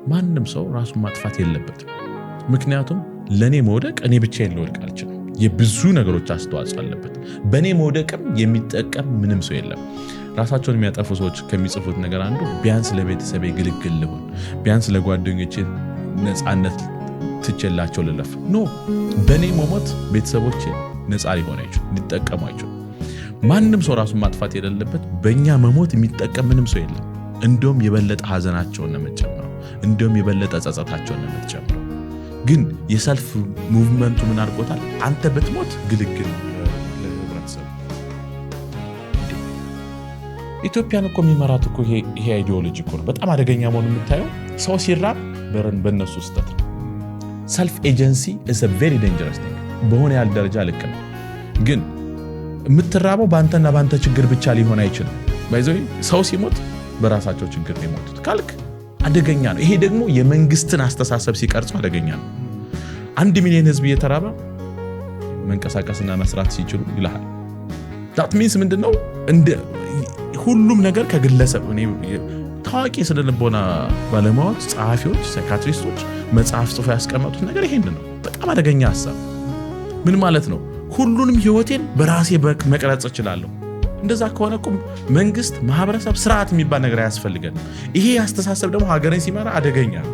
ማንም ሰው ራሱን ማጥፋት የለበትም። ምክንያቱም ለኔ መውደቅ እኔ ብቻዬን ልወድቅ አልችልም። የብዙ ነገሮች አስተዋጽኦ አለበት። በኔ መውደቅም የሚጠቀም ምንም ሰው የለም። ራሳቸውን የሚያጠፉ ሰዎች ከሚጽፉት ነገር አንዱ ቢያንስ ለቤተሰቤ ግልግል ልሁን፣ ቢያንስ ለጓደኞቼ ነፃነት ትችላቸው ልለፍ። ኖ በኔ መሞት ቤተሰቦቼ ነፃ ሊሆን አይችሉ፣ ሊጠቀሙ አይችሉ። ማንም ሰው ራሱን ማጥፋት የሌለበት። በእኛ መሞት የሚጠቀም ምንም ሰው የለም። እንደውም የበለጠ ሐዘናቸውን ነው የምትጨምረው፣ እንደውም የበለጠ ጸጸታቸውን ነው የምትጨምረው። ግን የሰልፍ ሙቭመንቱ ምን አድርጎታል? አንተ ብትሞት ግልግል ለህብረተሰብ። ኢትዮጵያን እኮ የሚመራት እኮ ይሄ አይዲዮሎጂ እኮ ነው በጣም አደገኛ መሆኑ የምታየው። ሰው ሲራብ በእነሱ ስህተት ነው። ሰልፍ ኤጀንሲ is a very dangerous thing። በሆነ ያህል ደረጃ ልክ ነው፣ ግን የምትራበው በአንተና በአንተ ችግር ብቻ ሊሆን አይችልም። ባይዘው ሰው ሲሞት በራሳቸው ችግር ነው የሞቱት ካልክ አደገኛ ነው። ይሄ ደግሞ የመንግስትን አስተሳሰብ ሲቀርጹ አደገኛ ነው። 1 ሚሊዮን ህዝብ እየተራበ መንቀሳቀስና መስራት ሲችሉ ይልሃል። that means ምንድነው? እንደ ሁሉም ነገር ከግለሰብ ታዋቂ ስለልቦና ባለሙያዎች፣ ጸሐፊዎች፣ ሳይካትሪስቶች መጽሐፍ ጽፎ ያስቀመጡት ነገር ይሄን ነው። በጣም አደገኛ ሐሳብ። ምን ማለት ነው? ሁሉንም ህይወቴን በራሴ መቅረጽ እችላለሁ። እንደዛ ከሆነ እኮ መንግስት፣ ማህበረሰብ፣ ስርዓት የሚባል ነገር አያስፈልገንም። ይሄ አስተሳሰብ ደግሞ ሀገርን ሲመራ አደገኛ ነው።